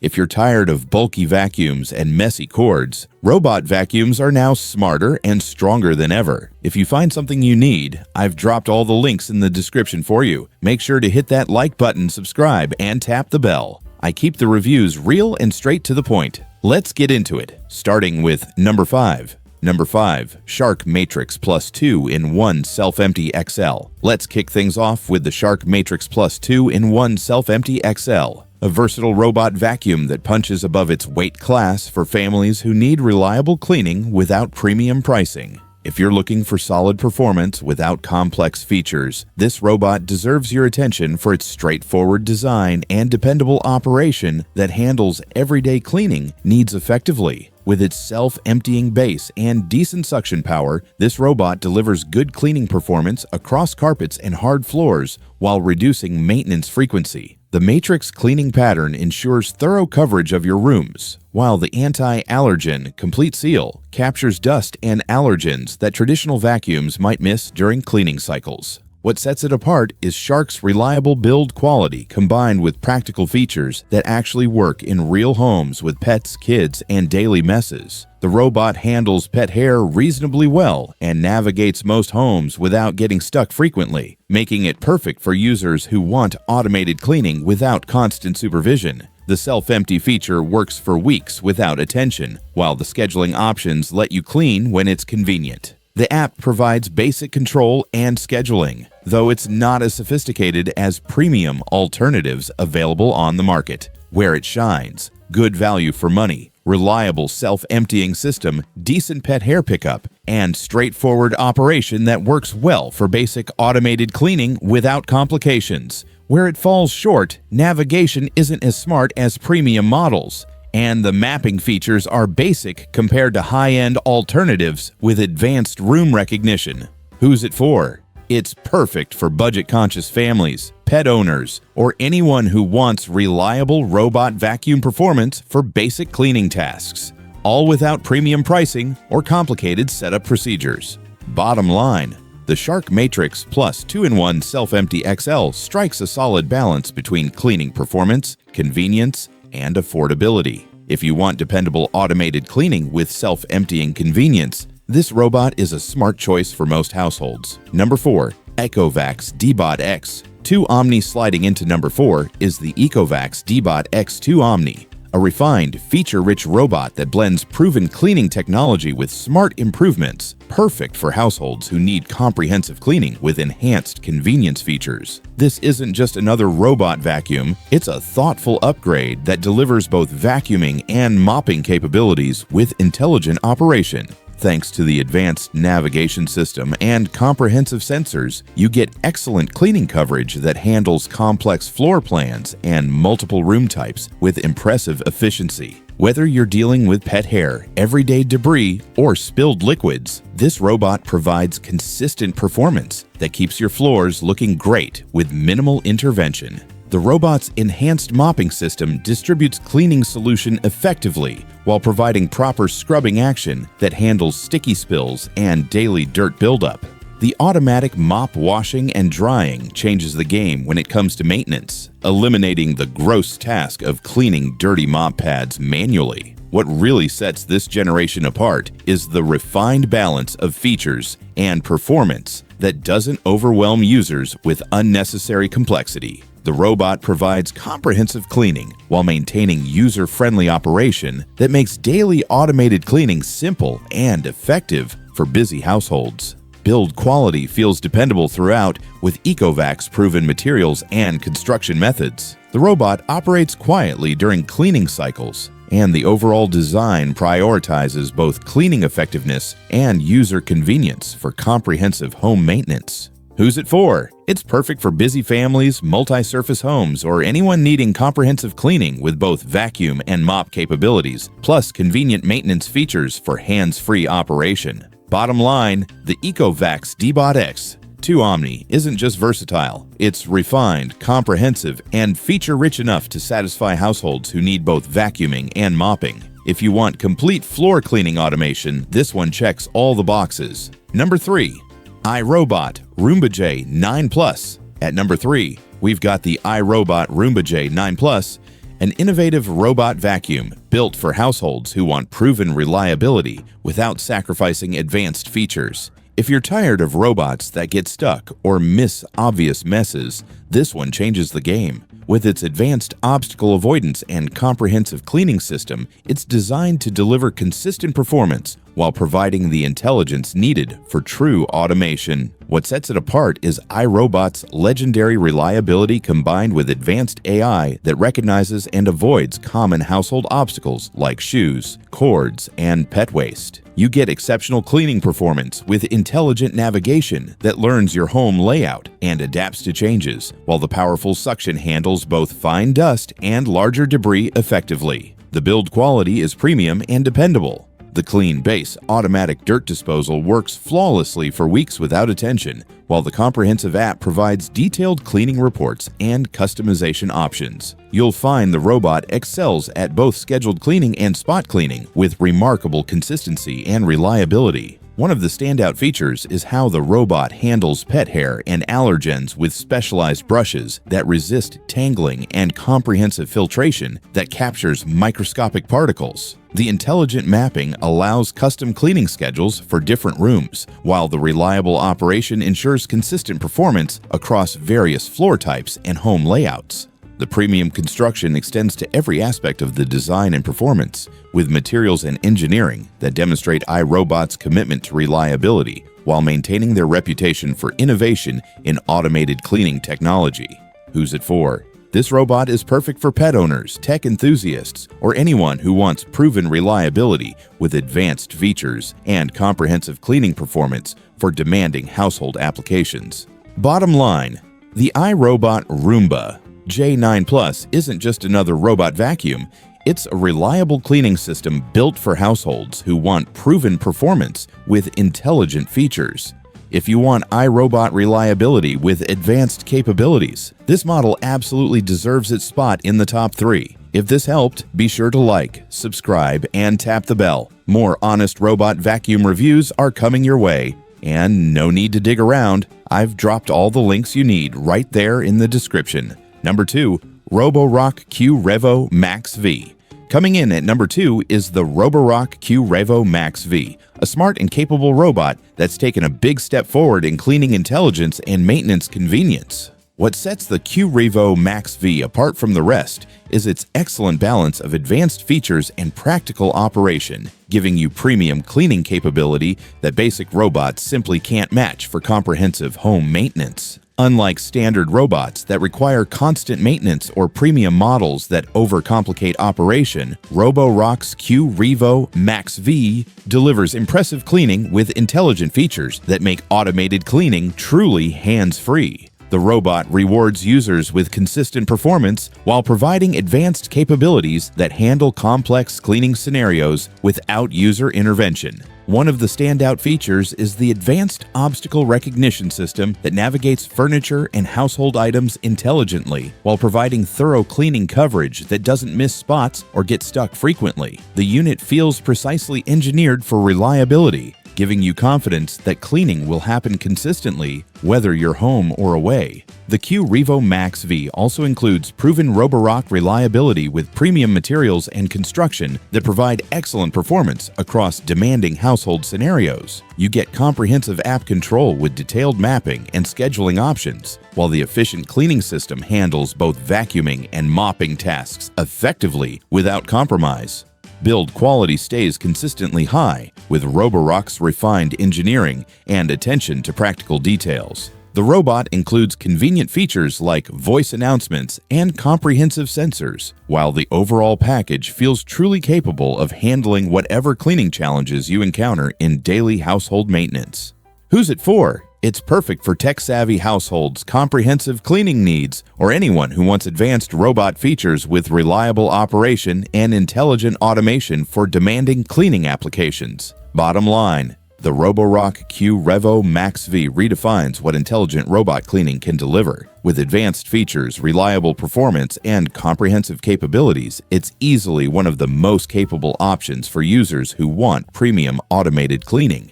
If you're tired of bulky vacuums and messy cords, robot vacuums are now smarter and stronger than ever. If you find something you need, I've dropped all the links in the description for you. Make sure to hit that like button, subscribe, and tap the bell. I keep the reviews real and straight to the point. Let's get into it, starting with number 5. Number 5. Shark Matrix Plus 2-in-1 Self-Empty XL. Let's kick things off with the Shark Matrix Plus 2-in-1 Self-Empty XL. A versatile robot vacuum that punches above its weight class for families who need reliable cleaning without premium pricing. If you're looking for solid performance without complex features, this robot deserves your attention for its straightforward design and dependable operation that handles everyday cleaning needs effectively. With its self-emptying base and decent suction power, this robot delivers good cleaning performance across carpets and hard floors while reducing maintenance frequency. The Matrix cleaning pattern ensures thorough coverage of your rooms, while the anti-allergen Complete Seal captures dust and allergens that traditional vacuums might miss during cleaning cycles. What sets it apart is Shark's reliable build quality combined with practical features that actually work in real homes with pets, kids, and daily messes. The robot handles pet hair reasonably well and navigates most homes without getting stuck frequently, making it perfect for users who want automated cleaning without constant supervision. The self-empty feature works for weeks without attention, while the scheduling options let you clean when it's convenient. The app provides basic control and scheduling, though it's not as sophisticated as premium alternatives available on the market. Where it shines: good value for money, reliable self-emptying system, decent pet hair pickup, and straightforward operation that works well for basic automated cleaning without complications. Where it falls short, navigation isn't as smart as premium models, and the mapping features are basic compared to high-end alternatives with advanced room recognition. Who's it for? It's perfect for budget-conscious families, pet owners, or anyone who wants reliable robot vacuum performance for basic cleaning tasks, all without premium pricing or complicated setup procedures. Bottom line, the Shark Matrix Plus 2-in-1 Self-Empty XL strikes a solid balance between cleaning performance, convenience, and affordability. If you want dependable automated cleaning with self-emptying convenience, this robot is a smart choice for most households. Number 4. Ecovacs Deebot X. 2 Omni. Sliding into number 4 is the Ecovacs Deebot X2 Omni, a refined, feature-rich robot that blends proven cleaning technology with smart improvements, perfect for households who need comprehensive cleaning with enhanced convenience features. This isn't just another robot vacuum, it's a thoughtful upgrade that delivers both vacuuming and mopping capabilities with intelligent operation. Thanks to the advanced navigation system and comprehensive sensors, you get excellent cleaning coverage that handles complex floor plans and multiple room types with impressive efficiency. Whether you're dealing with pet hair, everyday debris, or spilled liquids, this robot provides consistent performance that keeps your floors looking great with minimal intervention. The robot's enhanced mopping system distributes cleaning solution effectively while providing proper scrubbing action that handles sticky spills and daily dirt buildup. The automatic mop washing and drying changes the game when it comes to maintenance, eliminating the gross task of cleaning dirty mop pads manually. What really sets this generation apart is the refined balance of features and performance that doesn't overwhelm users with unnecessary complexity. The robot provides comprehensive cleaning while maintaining user-friendly operation that makes daily automated cleaning simple and effective for busy households. Build quality feels dependable throughout with Ecovacs proven materials and construction methods. The robot operates quietly during cleaning cycles, and the overall design prioritizes both cleaning effectiveness and user convenience for comprehensive home maintenance. Who's it for? It's perfect for busy families, multi-surface homes, or anyone needing comprehensive cleaning with both vacuum and mop capabilities, plus convenient maintenance features for hands-free operation. Bottom line, the Ecovacs Deebot X2 Omni isn't just versatile, it's refined, comprehensive, and feature-rich enough to satisfy households who need both vacuuming and mopping. If you want complete floor cleaning automation, this one checks all the boxes. Number 3. iRobot Roomba J9 Plus. At number 3, we've got the iRobot Roomba J9 Plus, An innovative robot vacuum built for households who want proven reliability without sacrificing advanced features. If you're tired of robots that get stuck or miss obvious messes, this one changes the game. With its advanced obstacle avoidance and comprehensive cleaning system, it's designed to deliver consistent performance while providing the intelligence needed for true automation. What sets it apart is iRobot's legendary reliability combined with advanced AI that recognizes and avoids common household obstacles like shoes, cords, and pet waste. You get exceptional cleaning performance with intelligent navigation that learns your home layout and adapts to changes, while the powerful suction handles both fine dust and larger debris effectively. The build quality is premium and dependable. The clean base automatic dirt disposal works flawlessly for weeks without attention, while the comprehensive app provides detailed cleaning reports and customization options. You'll find the robot excels at both scheduled cleaning and spot cleaning with remarkable consistency and reliability. One of the standout features is how the robot handles pet hair and allergens with specialized brushes that resist tangling and comprehensive filtration that captures microscopic particles. The intelligent mapping allows custom cleaning schedules for different rooms, while the reliable operation ensures consistent performance across various floor types and home layouts. The premium construction extends to every aspect of the design and performance, with materials and engineering that demonstrate iRobot's commitment to reliability while maintaining their reputation for innovation in automated cleaning technology. Who's it for? This robot is perfect for pet owners, tech enthusiasts, or anyone who wants proven reliability with advanced features and comprehensive cleaning performance for demanding household applications. Bottom line, the iRobot Roomba J9 Plus isn't just another robot vacuum, it's a reliable cleaning system built for households who want proven performance with intelligent features. If you want iRobot reliability with advanced capabilities, this model absolutely deserves its spot in the top 3. If this helped, be sure to like, subscribe, and tap the bell. More honest robot vacuum reviews are coming your way. And no need to dig around, I've dropped all the links you need right there in the description. Number 2, Roborock Q Revo MaxV. Coming in at number 2 is the Roborock Q Revo MaxV, a smart and capable robot that's taken a big step forward in cleaning intelligence and maintenance convenience. What sets the Q Revo MaxV apart from the rest is its excellent balance of advanced features and practical operation, giving you premium cleaning capability that basic robots simply can't match for comprehensive home maintenance. Unlike standard robots that require constant maintenance or premium models that overcomplicate operation, Roborock's Q Revo MaxV delivers impressive cleaning with intelligent features that make automated cleaning truly hands-free. The robot rewards users with consistent performance while providing advanced capabilities that handle complex cleaning scenarios without user intervention. One of the standout features is the advanced obstacle recognition system that navigates furniture and household items intelligently while providing thorough cleaning coverage that doesn't miss spots or get stuck frequently. The unit feels precisely engineered for reliability, giving you confidence that cleaning will happen consistently whether you're home or away. The Q Revo MaxV also includes proven Roborock reliability with premium materials and construction that provide excellent performance across demanding household scenarios. You get comprehensive app control with detailed mapping and scheduling options, while the efficient cleaning system handles both vacuuming and mopping tasks effectively without compromise. Build quality stays consistently high with Roborock's refined engineering and attention to practical details. The robot includes convenient features like voice announcements and comprehensive sensors, while the overall package feels truly capable of handling whatever cleaning challenges you encounter in daily household maintenance. Who's it for? It's perfect for tech-savvy households, comprehensive cleaning needs, or anyone who wants advanced robot features with reliable operation and intelligent automation for demanding cleaning applications. Bottom line, the Roborock Q Revo MaxV redefines what intelligent robot cleaning can deliver. With advanced features, reliable performance, and comprehensive capabilities, it's easily one of the most capable options for users who want premium automated cleaning.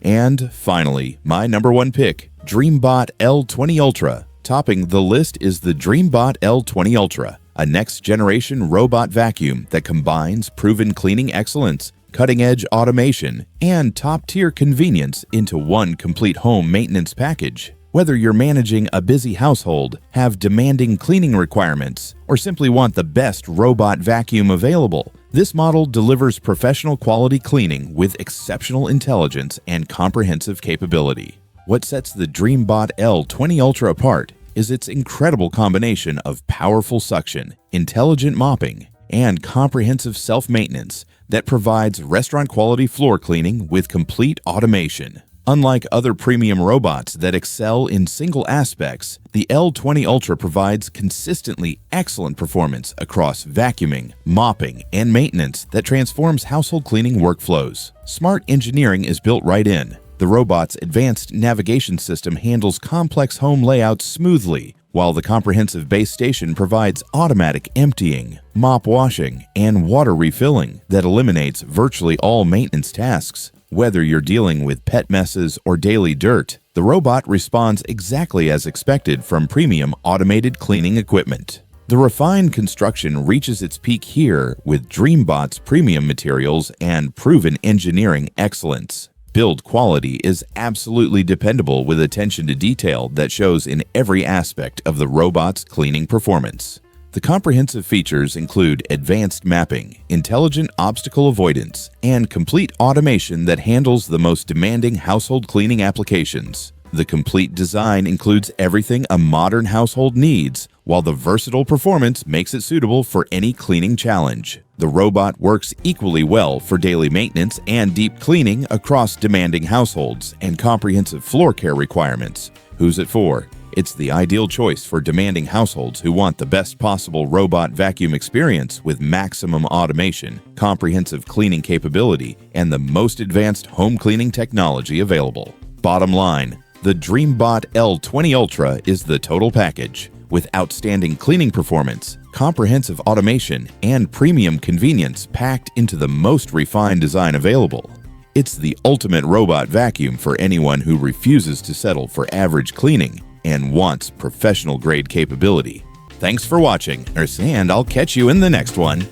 And finally, my number 1 pick, DreameBot L20 Ultra. Topping the list is the DreameBot L20 Ultra, a next-generation robot vacuum that combines proven cleaning excellence, cutting-edge automation, and top-tier convenience into one complete home maintenance package. Whether you're managing a busy household, have demanding cleaning requirements, or simply want the best robot vacuum available, this model delivers professional quality cleaning with exceptional intelligence and comprehensive capability. What sets the DreameBot L20 Ultra apart is its incredible combination of powerful suction, intelligent mopping, and comprehensive self-maintenance that provides restaurant-quality floor cleaning with complete automation. Unlike other premium robots that excel in single aspects, the L20 Ultra provides consistently excellent performance across vacuuming, mopping, and maintenance that transforms household cleaning workflows. Smart engineering is built right in. The robot's advanced navigation system handles complex home layouts smoothly, while the comprehensive base station provides automatic emptying, mop washing, and water refilling that eliminates virtually all maintenance tasks. Whether you're dealing with pet messes or daily dirt, the robot responds exactly as expected from premium automated cleaning equipment. The refined construction reaches its peak here with DreameBot's premium materials and proven engineering excellence. Build quality is absolutely dependable with attention to detail that shows in every aspect of the robot's cleaning performance. The comprehensive features include advanced mapping, intelligent obstacle avoidance, and complete automation that handles the most demanding household cleaning applications. The complete design includes everything a modern household needs, while the versatile performance makes it suitable for any cleaning challenge. The robot works equally well for daily maintenance and deep cleaning across demanding households and comprehensive floor care requirements. Who's it for? It's the ideal choice for demanding households who want the best possible robot vacuum experience with maximum automation, comprehensive cleaning capability, and the most advanced home cleaning technology available. Bottom line, the DreameBot L20 Ultra is the total package. With outstanding cleaning performance, comprehensive automation, and premium convenience packed into the most refined design available. It's the ultimate robot vacuum for anyone who refuses to settle for average cleaning and wants professional-grade capability. Thanks for watching, and I'll catch you in the next one.